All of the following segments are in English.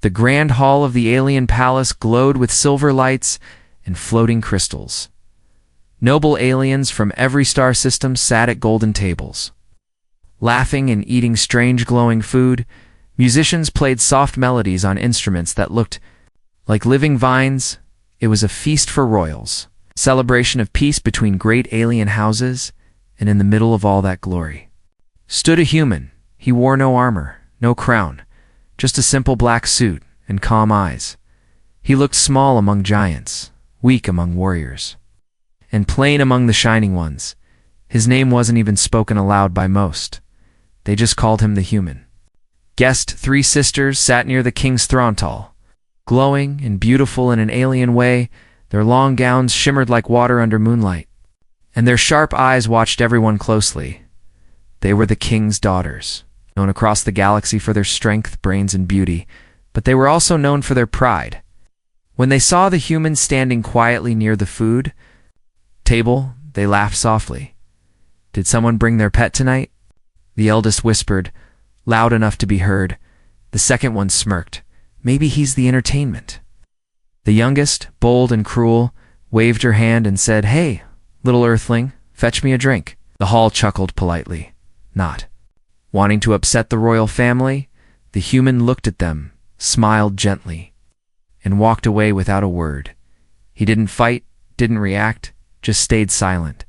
The grand hall of the alien palace glowed with silver lights and floating crystals. Noble aliens from every star system sat at golden tables. Laughing and eating strange glowing food, musicians played soft melodies on instruments that looked like living vines. It was a feast for royals, celebration of peace between great alien houses, and in the middle of all that glory stood a human. He wore no armor, no crown, just a simple black suit and calm eyes. He looked small among giants, weak among warriors, and plain among the shining ones. His name wasn't even spoken aloud by most. They just called him the Human. Guest three sisters sat near the king's throne tall, glowing and beautiful in an alien way. Their long gowns shimmered like water under moonlight, and their sharp eyes watched everyone closely. They were the king's daughters, known across the galaxy for their strength, brains, and beauty, but they were also known for their pride. When they saw the Human standing quietly near the food table, they laughed softly. "Did someone bring their pet tonight?" The eldest whispered, loud enough to be heard. The second one smirked. "Maybe he's the entertainment." The youngest, bold and cruel, waved her hand and said, "Hey, little earthling, fetch me a drink." The hall chuckled politely. Not wanting to upset the royal family, the Human looked at them, smiled gently, and walked away without a word. He didn't fight, didn't react, just stayed silent.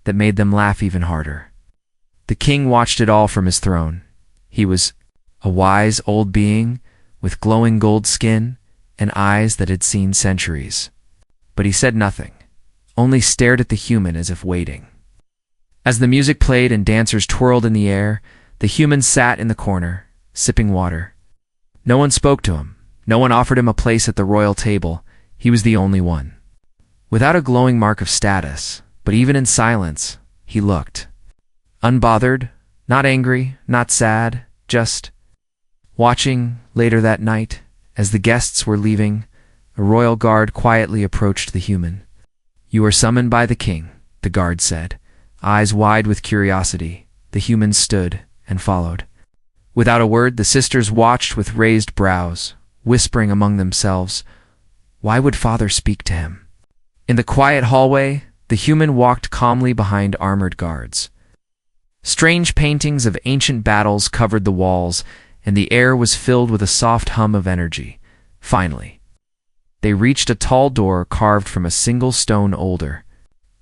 That made them laugh even harder. The king watched it all from his throne. He was a wise old being with glowing gold skin and eyes that had seen centuries. But he said nothing, only stared at the Human as if waiting. As the music played and dancers twirled in the air, the Human sat in the corner, sipping water. No one spoke to him. No one offered him a place at the royal table. He was the only one. Without a glowing mark of status, but even in silence, he looked unbothered, not angry, not sad, just watching. Later that night, as the guests were leaving, a royal guard quietly approached the Human. "You are summoned by the king," the guard said. Eyes wide with curiosity, the Human stood and followed. Without a word, the sisters watched with raised brows, whispering among themselves, "Why would father speak to him?" In the quiet hallway, the Human walked calmly behind armored guards. Strange paintings of ancient battles covered the walls, and the air was filled with a soft hum of energy. Finally, they reached a tall door carved from a single stone older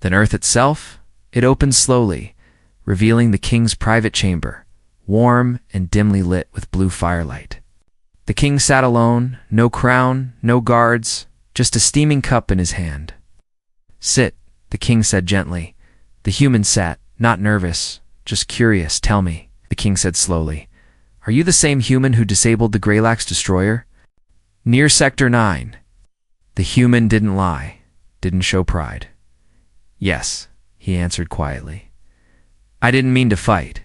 than Earth itself. It opened slowly, revealing the king's private chamber, warm and dimly lit with blue firelight. The king sat alone, no crown, no guards, just a steaming cup in his hand. "Sit," the king said gently. The Human sat, not nervous, just curious. "Tell me," the king said slowly, "are you the same Human who disabled the Galactic destroyer near Sector 9? The Human didn't lie, didn't show pride. "Yes," he answered quietly. "I didn't mean to fight,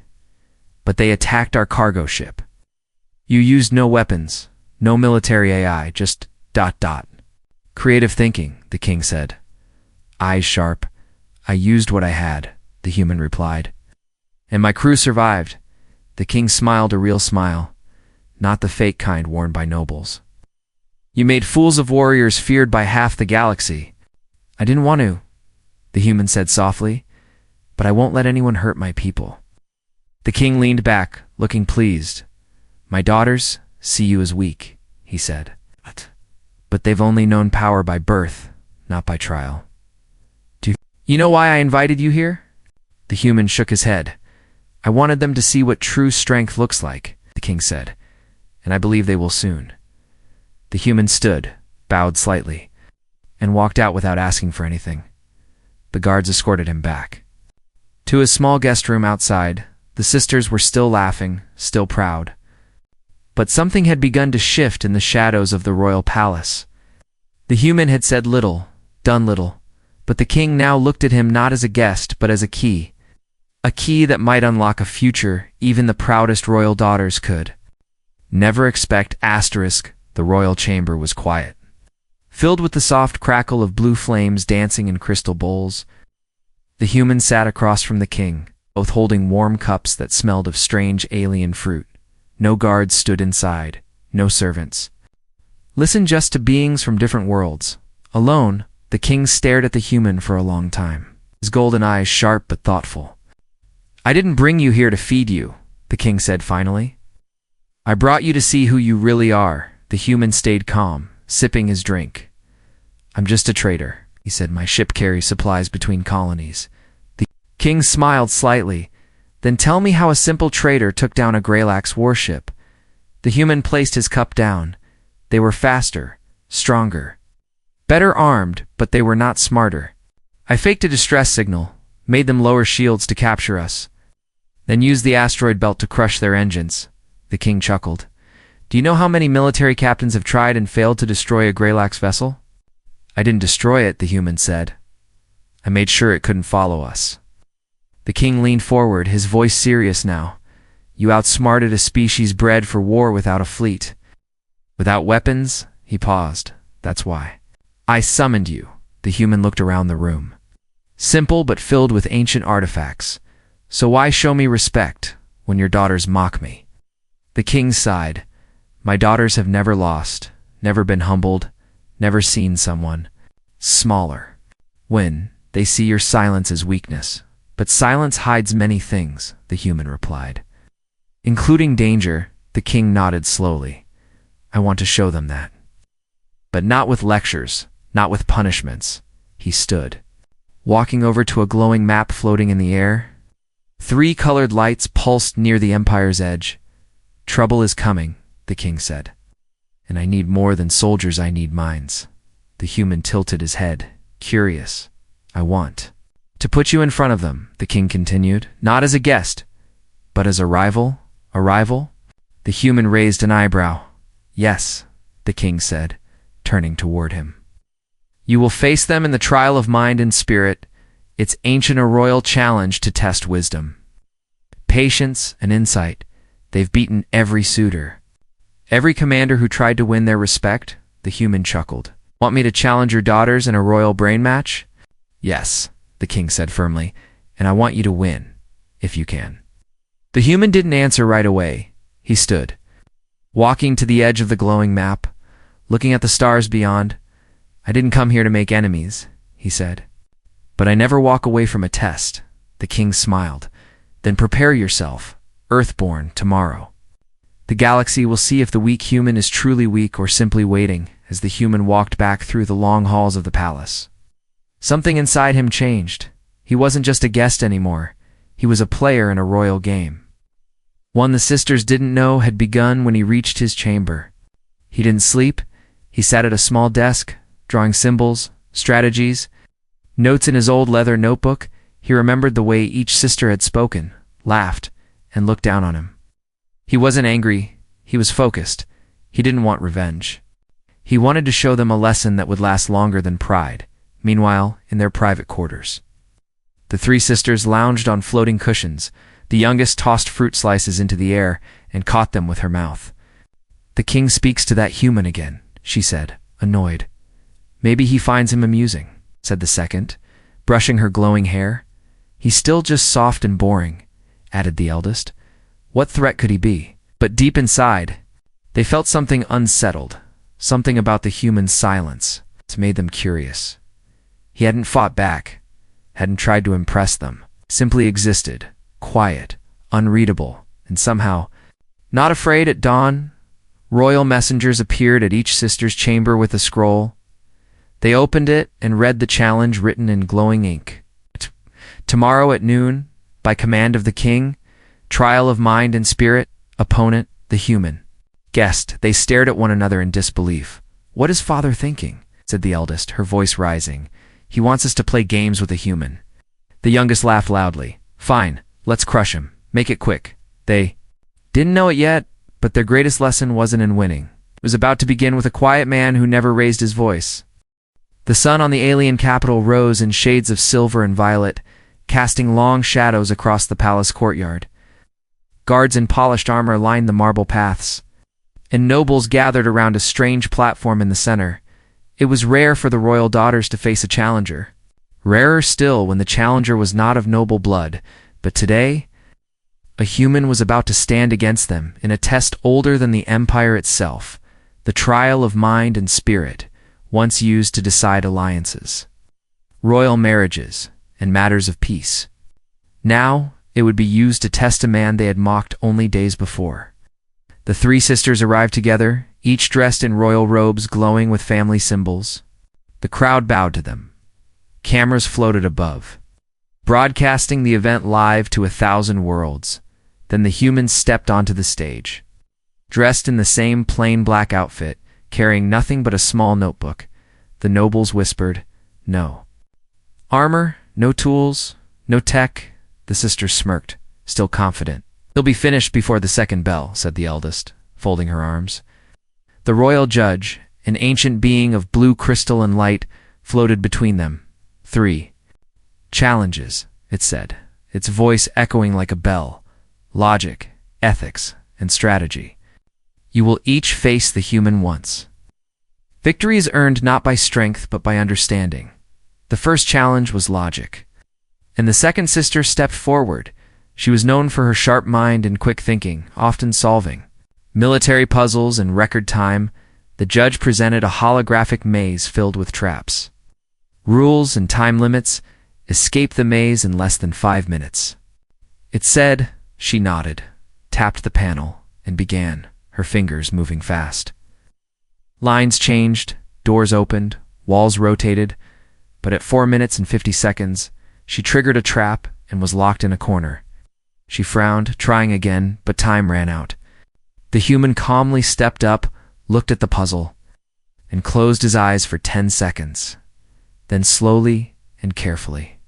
but they attacked our cargo ship. You used no weapons, no military AI, just ... Creative thinking," the king said. Eyes sharp. "I used what I had," the Human replied. "And my crew survived." The king smiled a real smile, not the fake kind worn by nobles. "You made fools of warriors feared by half the galaxy." "I didn't want to," the Human said softly, "but I won't let anyone hurt my people." The king leaned back, looking pleased. "My daughters see you as weak," he said. "But they've only known power by birth, not by trial. Do you know why I invited you here?" The Human shook his head. "I wanted them to see what true strength looks like," the king said, "and I believe they will soon." The Human stood, bowed slightly, and walked out without asking for anything. The guards escorted him back to his small guest room outside. The sisters were still laughing, still proud. But something had begun to shift in the shadows of the royal palace. The Human had said little, done little, but the king now looked at him not as a guest but as a key that might unlock a future even the proudest royal daughters could never expect. The royal chamber was quiet, filled with the soft crackle of blue flames dancing in crystal bowls. The Human sat across from the king, both holding warm cups that smelled of strange alien fruit. No guards stood inside, no servants. Listen just to beings from different worlds. Alone, the king stared at the human for a long time, his golden eyes sharp but thoughtful. "I didn't bring you here to feed you," the king said finally. "I brought you to see who you really are." The human stayed calm, sipping his drink. "I'm just a trader," he said. "My ship carries supplies between colonies." The king smiled slightly. "Then tell me how a simple trader took down a Greylax warship." The human placed his cup down. "They were faster, stronger, better armed, but they were not smarter. I faked a distress signal, made them lower shields to capture us, then used the asteroid belt to crush their engines." The king chuckled. "Do you know how many military captains have tried and failed to destroy a Greylax vessel?" "I didn't destroy it," the human said. "I made sure it couldn't follow us." The king leaned forward, his voice serious now. "You outsmarted a species bred for war without a fleet. Without weapons?" He paused. "That's why I summoned you." The human looked around the room. "Simple but filled with ancient artifacts. So why show me respect when your daughters mock me?" The king sighed. "My daughters have never lost, never been humbled, never seen someone smaller. When they see your silence as weakness. But silence hides many things," the human replied. "Including danger." The king nodded slowly. "I want to show them that. But not with lectures, not with punishments." He stood, walking over to a glowing map floating in the air. 3 colored lights pulsed near the empire's edge. "Trouble is coming," the king said. "And I need more than soldiers, I need minds." The human tilted his head, curious. "I want to put you in front of them," the king continued, "not as a guest, but as a rival." "A rival?" The human raised an eyebrow. "Yes," the king said, turning toward him. "You will face them in the trial of mind and spirit. It's ancient, a royal challenge to test wisdom, patience, and insight. They've beaten every suitor, every commander who tried to win their respect." The human chuckled. "Want me to challenge your daughters in a royal brain match?" "Yes," the king said firmly, "and I want you to win, if you can." The human didn't answer right away. He stood, walking to the edge of the glowing map, looking at the stars beyond. "I didn't come here to make enemies," he said. "But I never walk away from a test." The king smiled. "Then prepare yourself, Earthborn, tomorrow. The galaxy will see if the weak human is truly weak or simply waiting." As the human walked back through the long halls of the palace, something inside him changed. He wasn't just a guest anymore. He was a player in a royal game. One the sisters didn't know had begun when he reached his chamber. He didn't sleep. He sat at a small desk, drawing symbols, strategies, notes in his old leather notebook. He remembered the way each sister had spoken, laughed, and looked down on him. He wasn't angry. He was focused. He didn't want revenge. He wanted to show them a lesson that would last longer than pride. Meanwhile, in their private quarters, the 3 sisters lounged on floating cushions. The youngest tossed fruit slices into the air and caught them with her mouth. "The king speaks to that human again," she said, annoyed. "Maybe he finds him amusing," said the second, brushing her glowing hair. "He's still just soft and boring," added the eldest. What threat could he be? But deep inside, they felt something unsettled, something about the human's silence. It made them curious. He hadn't fought back, hadn't tried to impress them, simply existed, quiet, unreadable, and somehow not afraid. At dawn, royal messengers appeared at each sister's chamber with a scroll. They opened it and read the challenge written in glowing ink. "Tomorrow at noon, by command of the king, trial of mind and spirit, opponent, the human." Guest, they stared at one another in disbelief. "What is father thinking?" said the eldest, her voice rising. "He wants us to play games with a human." The youngest laughed loudly. "Fine, let's crush him. Make it quick." They didn't know it yet, but their greatest lesson wasn't in winning. It was about to begin with a quiet man who never raised his voice. The sun on the alien capital rose in shades of silver and violet, casting long shadows across the palace courtyard. Guards in polished armor lined the marble paths, and nobles gathered around a strange platform in the center. It was rare for the royal daughters to face a challenger. Rarer still when the challenger was not of noble blood, but today, a human was about to stand against them in a test older than the empire itself. The trial of mind and spirit, once used to decide alliances, royal marriages, and matters of peace. Now, it would be used to test a man they had mocked only days before. The three sisters arrived together, each dressed in royal robes glowing with family symbols. The crowd bowed to them. Cameras floated above, broadcasting the event live to 1,000 worlds. Then the humans stepped onto the stage. Dressed in the same plain black outfit, carrying nothing but a small notebook, the nobles whispered, "No armor, no tools, no tech." The sisters smirked, still confident. "They'll be finished before the second bell," said the eldest, folding her arms. The royal judge, an ancient being of blue crystal and light, floated between them. "3 challenges," it said, its voice echoing like a bell. "Logic, ethics, and strategy. You will each face the human once. Victory is earned not by strength but by understanding." The first challenge was logic, and the second sister stepped forward. She was known for her sharp mind and quick thinking, often solving military puzzles in record time. The judge presented a holographic maze filled with traps, rules, and time limits. Escape the maze in less than 5 minutes. It said. She nodded, tapped the panel, and began, her fingers moving fast. Lines changed, doors opened, walls rotated, but at 4 minutes and 50 seconds, she triggered a trap and was locked in a corner. She frowned, trying again, but time ran out. The human calmly stepped up, looked at the puzzle, and closed his eyes for 10 seconds. Then slowly and carefully,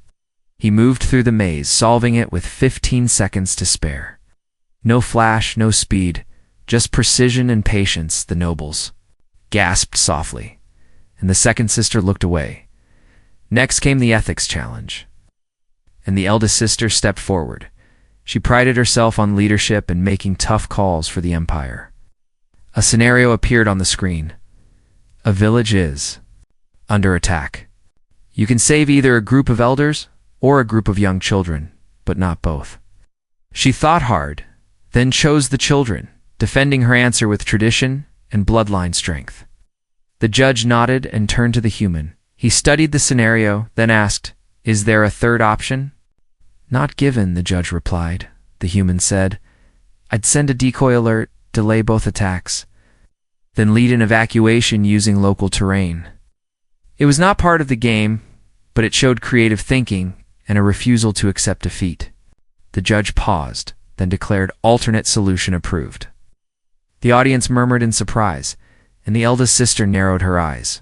he moved through the maze, solving it with 15 seconds to spare. No flash, no speed, just precision and patience. The nobles gasped softly, and the second sister looked away. Next came the ethics challenge, and the eldest sister stepped forward. She prided herself on leadership and making tough calls for the empire. A scenario appeared on the screen. A village is under attack. You can save either a group of elders or a group of young children, but not both. She thought hard, then chose the children, defending her answer with tradition and bloodline strength. The judge nodded and turned to the human. He studied the scenario, then asked, "Is there a third option?" "Not given," the judge replied. The human said, "I'd send a decoy alert, delay both attacks, then lead an evacuation using local terrain." It was not part of the game, but it showed creative thinking and a refusal to accept defeat. The judge paused, then declared alternate solution approved. The audience murmured in surprise, and the eldest sister narrowed her eyes.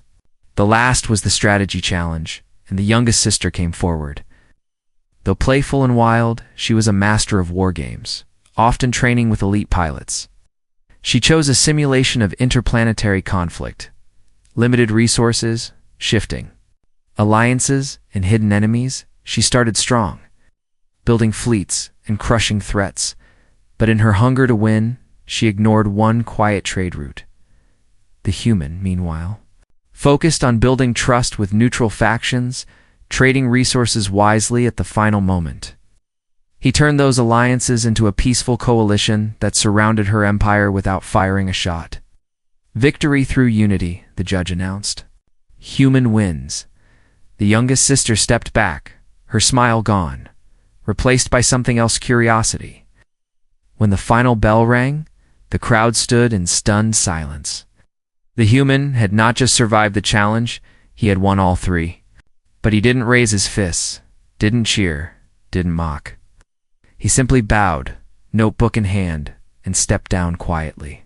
The last was the strategy challenge, and the youngest sister came forward. Though playful and wild, she was a master of war games, often training with elite pilots. She chose a simulation of interplanetary conflict, limited resources, shifting alliances, and hidden enemies. She started strong, building fleets and crushing threats, but in her hunger to win, she ignored one quiet trade route. The human, meanwhile, focused on building trust with neutral factions, trading resources wisely at the final moment. He turned those alliances into a peaceful coalition that surrounded her empire without firing a shot. "Victory through unity," the judge announced. "Human wins." The youngest sister stepped back, her smile gone, replaced by something else: curiosity. When the final bell rang, the crowd stood in stunned silence. The human had not just survived the challenge, he had won all 3. But he didn't raise his fists, didn't cheer, didn't mock. He simply bowed, notebook in hand, and stepped down quietly.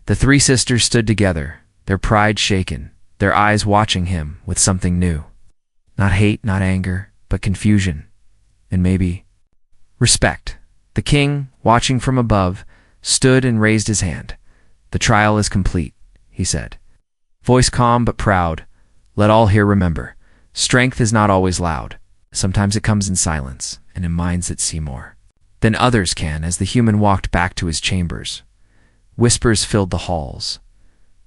The 3 sisters stood together, their pride shaken, their eyes watching him with something new. Not hate, not anger, but confusion, and maybe respect. The king, watching from above, stood and raised his hand. "The trial is complete," he said. Voice calm but proud. "Let all here remember, strength is not always loud. Sometimes it comes in silence, and in minds that see more than others can." As the human walked back to his chambers, whispers filled the halls.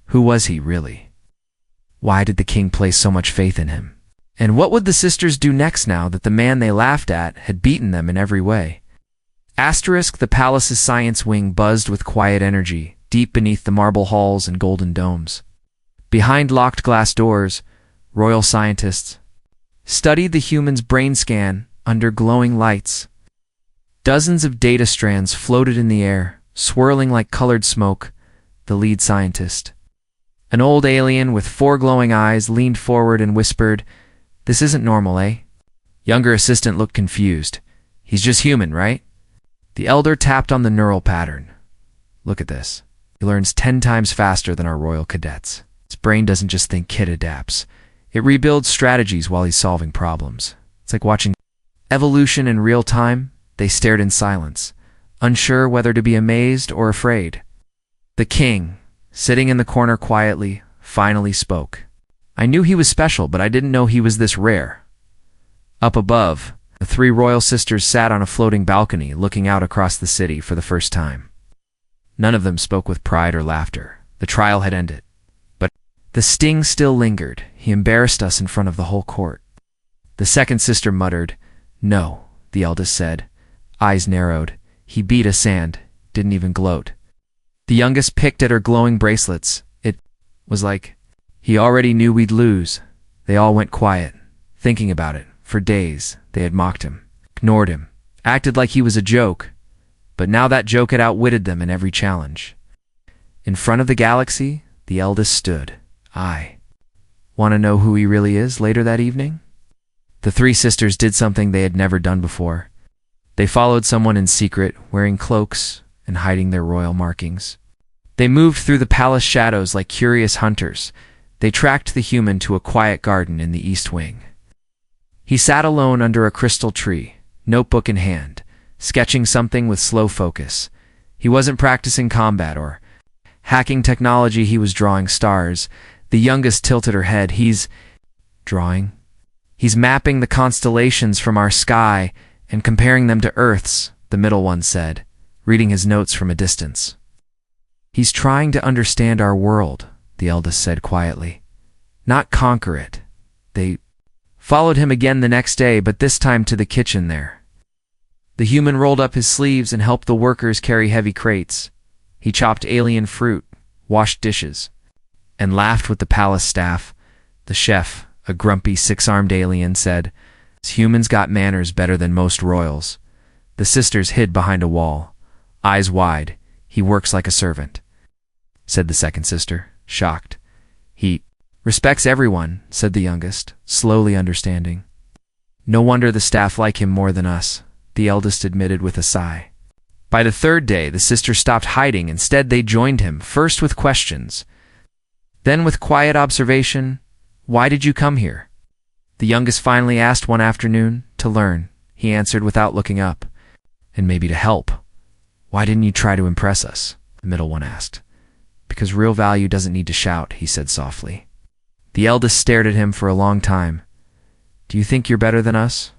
Who was he, really? Why did the king place so much faith in him? And what would the sisters do next now that the man they laughed at had beaten them in every way? **The palace's science wing buzzed with quiet energy. deep beneath the marble halls and golden domes. Behind locked glass doors, royal scientists studied the human's brain scan under glowing lights. Dozens of data strands floated in the air, swirling like colored smoke. The lead scientist, an old alien with 4 glowing eyes, leaned forward and whispered, "This isn't normal, eh?" Younger assistant looked confused. "He's just human, right?" The elder tapped on the neural pattern. "Look at this. He learns 10 times faster than our royal cadets. His brain doesn't just think, kid adapts. It rebuilds strategies while he's solving problems. It's like watching evolution in real time." They stared in silence, unsure whether to be amazed or afraid. The king, sitting in the corner quietly, finally spoke. "I knew he was special, but I didn't know he was this rare." Up above, the 3 royal sisters sat on a floating balcony looking out across the city for the first time. None of them spoke with pride or laughter. The trial had ended. But the sting still lingered. "He embarrassed us in front of the whole court." The second sister muttered. "No," the eldest said. Eyes narrowed. "He beat us and didn't even gloat." The youngest picked at her glowing bracelets. It was like he already knew we'd lose. They all went quiet, thinking about it. For days, they had mocked him, ignored him, acted like he was a joke. But now that joke had outwitted them in every challenge. In front of the galaxy, the eldest stood. "I want to know who he really is." Later that evening, the 3 sisters did something they had never done before. They followed someone in secret, wearing cloaks and hiding their royal markings. They moved through the palace shadows like curious hunters. They tracked the human to a quiet garden in the east wing. He sat alone under a crystal tree, notebook in hand, sketching something with slow focus. He wasn't practicing combat or hacking technology, he was drawing stars. The youngest tilted her head. "He's drawing? He's mapping the constellations from our sky and comparing them to Earth's," the middle one said, reading his notes from a distance. "He's trying to understand our world," the eldest said quietly, "not conquer it." They followed him again the next day, but this time to the kitchen there. The human rolled up his sleeves and helped the workers carry heavy crates. He chopped alien fruit, washed dishes, and laughed with the palace staff. The chef, a grumpy 6-armed alien, said, "Humans got manners better than most royals." The sisters hid behind a wall, eyes wide. "He works like a servant," said the second sister, shocked. "He respects everyone," said the youngest, slowly understanding. "No wonder the staff like him more than us," the eldest admitted with a sigh. By the third day, the sisters stopped hiding. Instead, they joined him, first with questions, then with quiet observation. "Why did you come here?" The youngest finally asked one afternoon. "To learn," he answered without looking up. "And maybe to help." "Why didn't you try to impress us?" the middle one asked. "Because real value doesn't need to shout," he said softly. The eldest stared at him for a long time. "Do you think you're better than us?"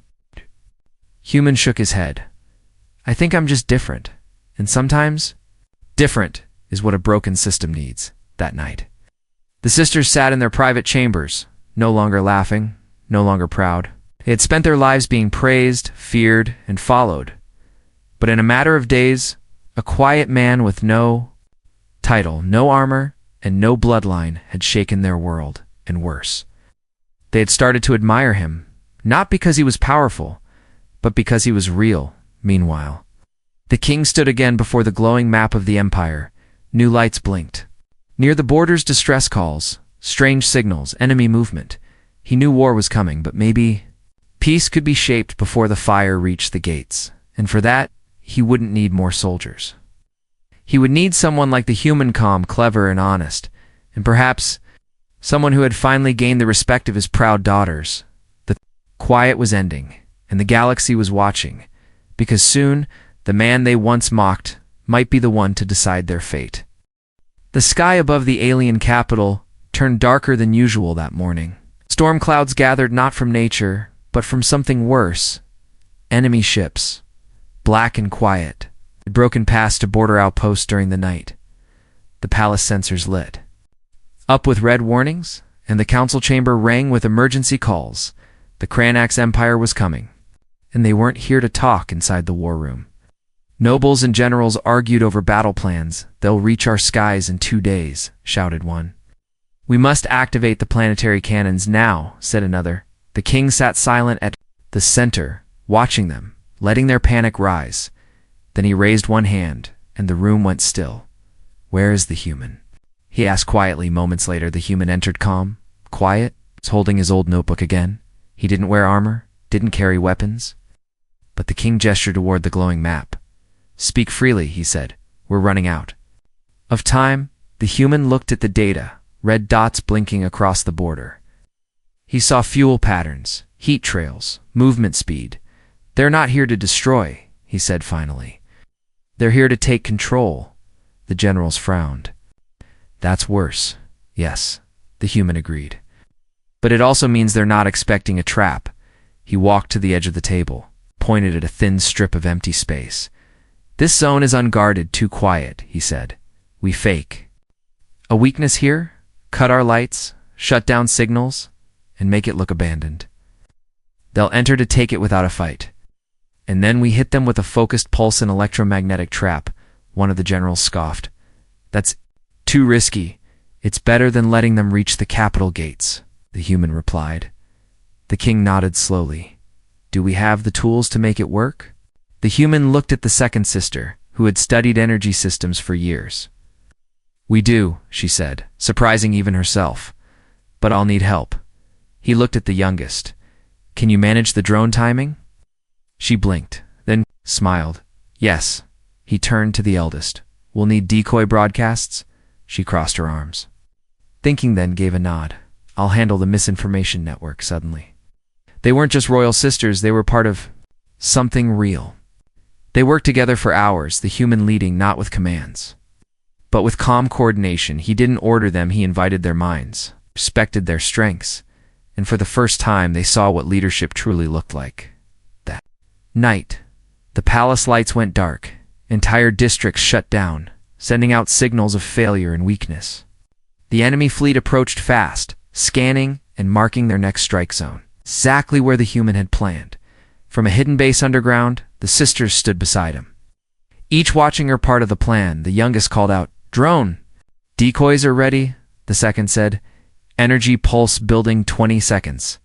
Human shook his head. "I think I'm just different. And sometimes, different is what a broken system needs." That night, the sisters sat in their private chambers, no longer laughing, no longer proud. They had spent their lives being praised, feared, and followed. But in a matter of days, a quiet man with no title, no armor, and no bloodline had shaken their world, and worse. They had started to admire him, not because he was powerful, but because he was real. Meanwhile, the king stood again before the glowing map of the empire. New lights blinked. Near the borders, distress calls, strange signals, enemy movement. He knew war was coming, but maybe peace could be shaped before the fire reached the gates. And for that, he wouldn't need more soldiers. He would need someone like the human, calm, clever, and honest, and perhaps someone who had finally gained the respect of his proud daughters. The quiet was ending, and the galaxy was watching, because soon the man they once mocked might be the one to decide their fate. The sky above the alien capital turned darker than usual that morning. Storm clouds gathered not from nature, but from something worse. Enemy ships, black and quiet, had broken past a border outpost during the night. The palace sensors lit up with red warnings, and the council chamber rang with emergency calls. The Cranax Empire was coming, and they weren't here to talk inside the war room. Nobles and generals argued over battle plans. They'll reach our skies in 2 days, shouted one. We must activate the planetary cannons now, said another. The king sat silent at the center, watching them, letting their panic rise. Then he raised one hand, and the room went still. Where is the human? He asked quietly. Moments later, the human entered, calm, quiet, holding his old notebook again. He didn't wear armor, didn't carry weapons. But the king gestured toward the glowing map. Speak freely, he said. We're running out of time. The human looked at the data, red dots blinking across the border. He saw fuel patterns, heat trails, movement speed. They're not here to destroy, he said finally. They're here to take control. The generals frowned. That's worse. Yes, the human agreed. But it also means they're not expecting a trap. He walked to the edge of the table, pointed at a thin strip of empty space. This zone is unguarded, too quiet, he said. We fake a weakness here, cut our lights, shut down signals, and make it look abandoned. They'll enter to take it without a fight. And then we hit them with a focused pulse and electromagnetic trap, one of the generals scoffed. That's too risky. It's better than letting them reach the capital gates, the human replied. The king nodded slowly. Do we have the tools to make it work? The human looked at the second sister, who had studied energy systems for years. We do, she said, surprising even herself. But I'll need help. He looked at the youngest. Can you manage the drone timing? She blinked, then smiled. Yes. He turned to the eldest. We'll need decoy broadcasts? She crossed her arms. Thinking then gave a nod. I'll handle the misinformation network suddenly. They weren't just royal sisters, they were part of something real. They worked together for hours, the human leading not with commands, but with calm coordination. He didn't order them, he invited their minds, respected their strengths, and for the first time they saw what leadership truly looked like. That night, the palace lights went dark. Entire districts shut down, sending out signals of failure and weakness. The enemy fleet approached fast, scanning and marking their next strike zone, exactly where the human had planned. From a hidden base underground, the sisters stood beside him, each watching her part of the plan. The youngest called out, "Drone!" "Decoys are ready," the second said. "Energy pulse building 20 seconds."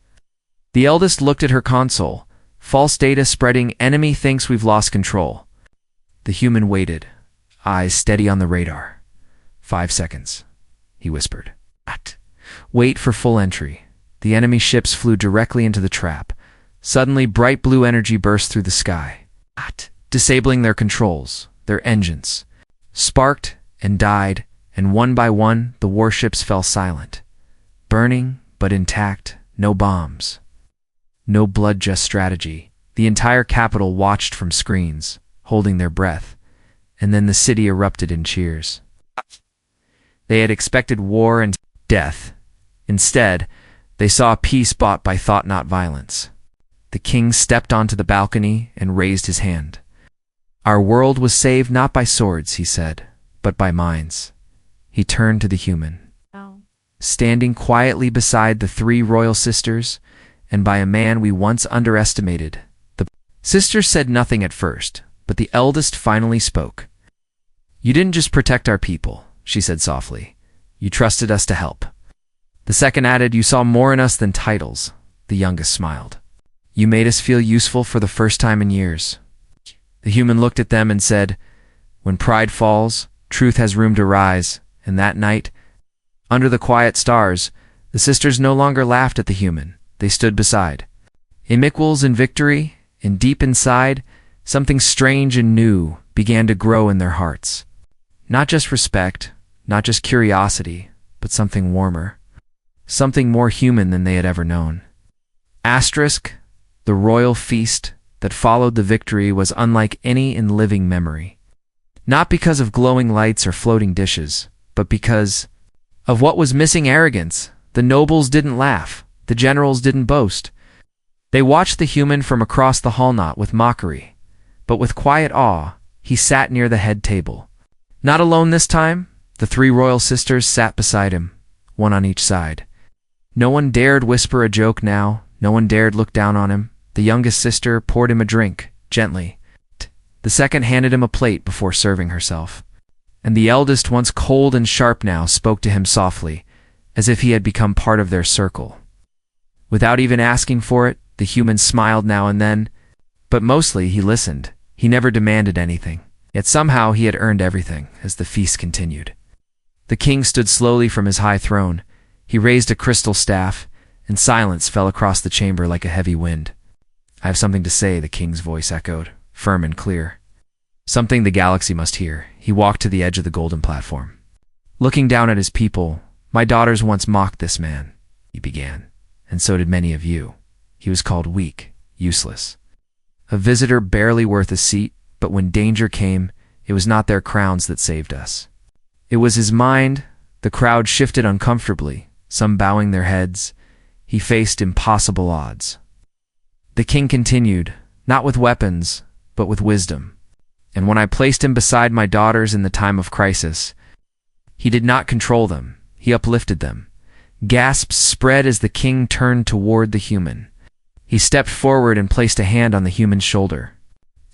The eldest looked at her console. "False data spreading. Enemy thinks we've lost control." The human waited, eyes steady on the radar. 5 seconds, he whispered. Wait for full entry. The enemy ships flew directly into the trap. Suddenly, bright blue energy burst through the sky, disabling their controls, their engines. Sparked and died, and one by one, the warships fell silent. Burning, but intact, no bombs. No blood, just strategy. The entire capital watched from screens, holding their breath, and then the city erupted in cheers. They had expected war and death. Instead, they saw peace bought by thought, not violence. The king stepped onto the balcony and raised his hand. Our world was saved not by swords, he said, but by minds. He turned to the human, standing quietly beside the 3 royal sisters, and by a man we once underestimated. The sisters said nothing at first, but the eldest finally spoke. You didn't just protect our people, she said softly. You trusted us to help. The second added, you saw more in us than titles. The youngest smiled. You made us feel useful for the first time in years. The human looked at them and said, when pride falls, truth has room to rise. And that night, under the quiet stars, the sisters no longer laughed at the human. They stood beside. In Miquels and victory, and deep inside, something strange and new began to grow in their hearts. Not just respect, not just curiosity, but something warmer. Something more human than they had ever known. Asterisk, the royal feast that followed the victory was unlike any in living memory. Not because of glowing lights or floating dishes, but because of what was missing: arrogance. The nobles didn't laugh. The generals didn't boast. They watched the human from across the hall, not with mockery, but with quiet awe. He sat near the head table. Not alone this time. The 3 royal sisters sat beside him, one on each side. No one dared whisper a joke now. No one dared look down on him. The youngest sister poured him a drink, gently. The second handed him a plate before serving herself. And the eldest, once cold and sharp now, spoke to him softly, as if he had become part of their circle. Without even asking for it, the human smiled now and then, but mostly he listened. He never demanded anything. Yet somehow he had earned everything as the feast continued. The king stood slowly from his high throne. He raised a crystal staff, and silence fell across the chamber like a heavy wind. "I have something to say," the king's voice echoed, firm and clear. "Something the galaxy must hear." He walked to the edge of the golden platform. Looking down at his people, "My daughters once mocked this man," he began, "and so did many of you. He was called weak, useless. A visitor barely worth a seat, but when danger came, it was not their crowns that saved us. It was his mind." The crowd shifted uncomfortably, some bowing their heads. He faced impossible odds. The king continued, "Not with weapons, but with wisdom. And when I placed him beside my daughters in the time of crisis, he did not control them, he uplifted them." Gasps spread as the king turned toward the human. He stepped forward and placed a hand on the human's shoulder.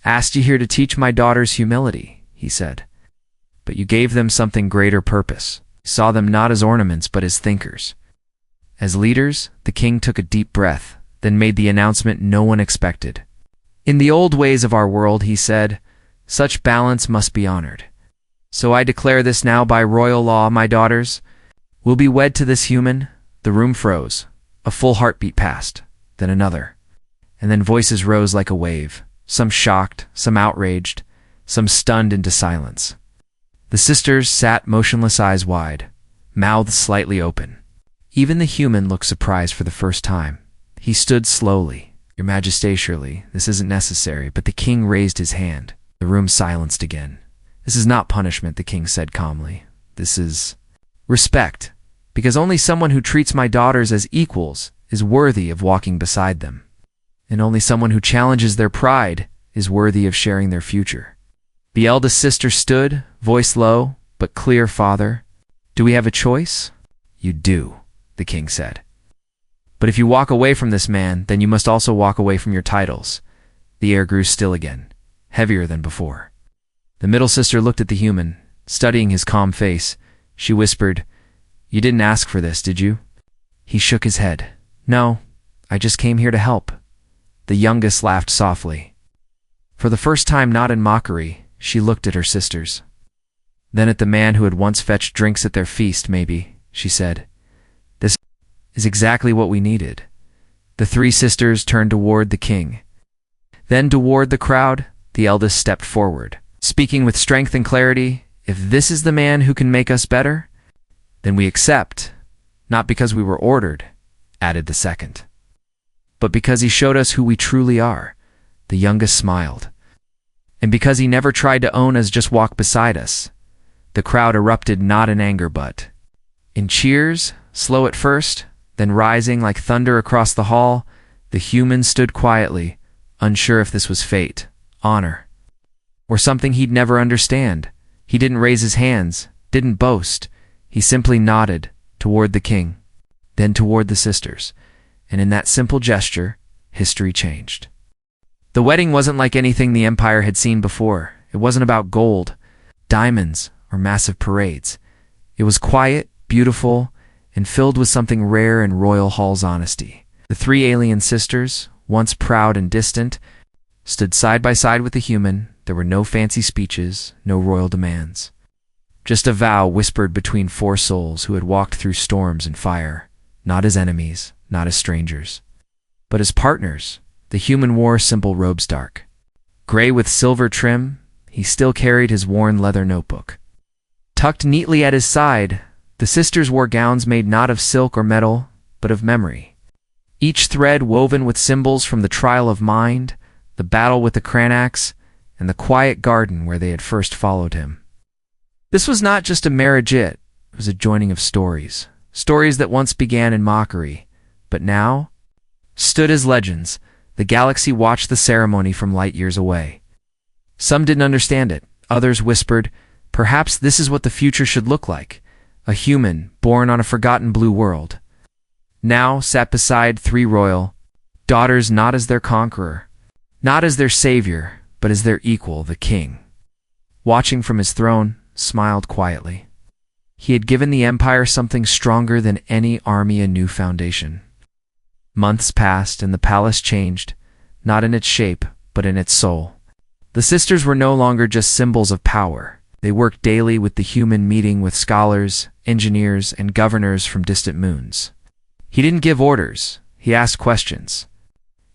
"Asked you here to teach my daughters humility," he said. "But you gave them something greater purpose. You saw them not as ornaments, but as thinkers. As leaders." The king took a deep breath, then made the announcement no one expected. "In the old ways of our world," he said, "such balance must be honored. So I declare this now by royal law, my daughters will be wed to this human." The room froze. A full heartbeat passed, then another. And then voices rose like a wave, some shocked, some outraged, some stunned into silence. The sisters sat motionless, eyes wide, mouths slightly open. Even the human looked surprised for the first time. He stood slowly. "Your Majesty, surely, this isn't necessary," but the king raised his hand. The room silenced again. "This is not punishment," the king said calmly. "This is respect, because only someone who treats my daughters as equals is worthy of walking beside them. And only someone who challenges their pride is worthy of sharing their future." The eldest sister stood, voice low, but clear. "Father, do we have a choice?" "You do," the king said. "But if you walk away from this man, then you must also walk away from your titles." The air grew still again, heavier than before. The middle sister looked at the human, studying his calm face. She whispered, "You didn't ask for this, did you?" He shook his head. "No, I just came here to help." The youngest laughed softly. For the first time, not in mockery, she looked at her sisters. Then at the man who had once fetched drinks at their feast. "Maybe," she said. "This is exactly what we needed." The three sisters turned toward the king. Then toward the crowd, the eldest stepped forward, speaking with strength and clarity. "If this is the man who can make us better, then we accept, not because we were ordered," added the second, "but because he showed us who we truly are." The youngest smiled. "And because he never tried to own us, just walk beside us." The crowd erupted, not in anger but in cheers, slow at first, then rising like thunder across the hall. The human stood quietly, unsure if this was fate, honor, or something he'd never understand. He didn't raise his hands, didn't boast. He simply nodded toward the king, then toward the sisters, and in that simple gesture, history changed. The wedding wasn't like anything the Empire had seen before. It wasn't about gold, diamonds, or massive parades. It was quiet, beautiful, and filled with something rare in Royal Hall's honesty. The three alien sisters, once proud and distant, stood side by side with the human. There were no fancy speeches, no royal demands. Just a vow whispered between four souls who had walked through storms and fire, not as enemies, not as strangers, but as partners. The human wore simple robes, dark gray with silver trim. He still carried his worn leather notebook tucked neatly at his side. The sisters wore gowns made not of silk or metal, but of memory, each thread woven with symbols from the trial of mind, the battle with the Cranax, and the quiet garden where they had first followed him. This was not just a marriage, it was a joining of stories, stories that once began in mockery, but now stood as legends. The galaxy watched the ceremony from light years away. Some didn't understand it. Others whispered, perhaps this is what the future should look like, a human born on a forgotten blue world. Now sat beside three royal daughters, not as their conqueror, not as their savior, but but as their equal, the king, watching from his throne, smiled quietly. He had given the empire something stronger than any army, a new foundation. Months passed and the palace changed, not in its shape, but in its soul. The sisters were no longer just symbols of power. They worked daily with the human, meeting with scholars, engineers, and governors from distant moons. He didn't give orders, he asked questions.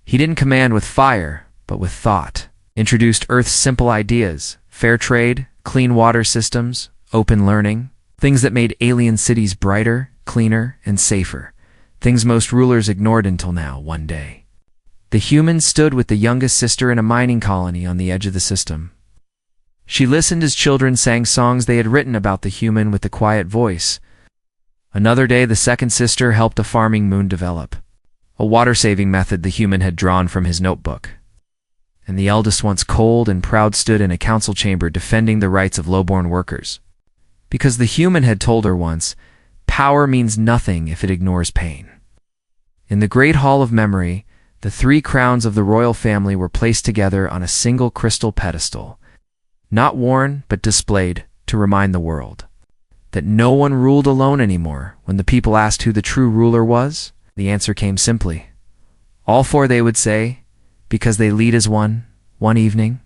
He didn't command with fire, but with thought. Introduced Earth's simple ideas: fair trade, clean water systems, open learning, things that made alien cities brighter, cleaner, and safer. Things most rulers ignored until now, one day. The human stood with the youngest sister in a mining colony on the edge of the system. She listened as children sang songs they had written about the human with a quiet voice. Another day, the second sister helped a farming moon develop a water-saving method the human had drawn from his notebook. And the eldest, once cold and proud, stood in a council chamber defending the rights of lowborn workers. Because the human had told her once, power means nothing if it ignores pain. In the great hall of memory, the three crowns of the royal family were placed together on a single crystal pedestal, not worn but displayed to remind the world that no one ruled alone anymore. When the people asked who the true ruler was, the answer came simply. All four, they would say, because they lead as one evening.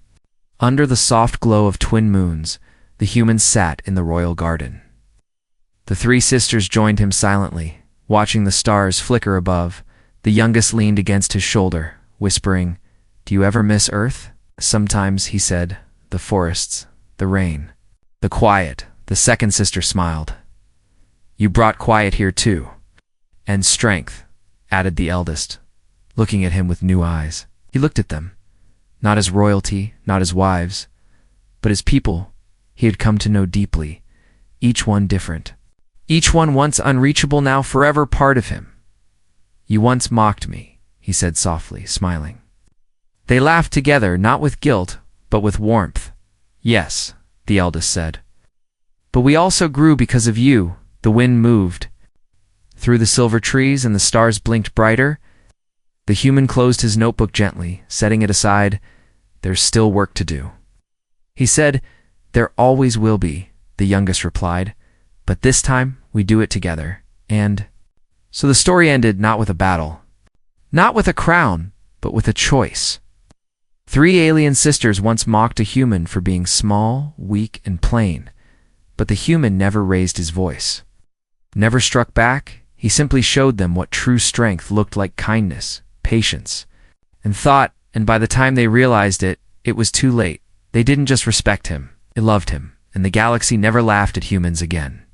Under the soft glow of twin moons, the humans sat in the royal garden. The three sisters joined him silently, watching the stars flicker above. The youngest leaned against his shoulder, whispering, "Do you ever miss Earth?" "Sometimes," he said. "The forests, the rain, the quiet." The second sister smiled. "You brought quiet here too." "And strength," added the eldest, looking at him with new eyes. He looked at them, not as royalty, not as wives, but as people he had come to know deeply, each one different. Each one once unreachable, now forever part of him. "You once mocked me," he said softly, smiling. They laughed together, not with guilt, but with warmth. "Yes," the eldest said. "But we also grew because of you." The wind moved through the silver trees and the stars blinked brighter. The human closed his notebook gently, setting it aside. "There's still work to do," he said. "There always will be," the youngest replied. "But this time we do it together." And so the story ended, not with a battle, not with a crown, but with a choice. Three alien sisters once mocked a human for being small, weak, and plain, but the human never raised his voice, never struck back. He simply showed them what true strength looked like: kindness, patience, and thought. And by the time they realized it, it was too late. They didn't just respect him, they loved him, and the galaxy never laughed at humans again.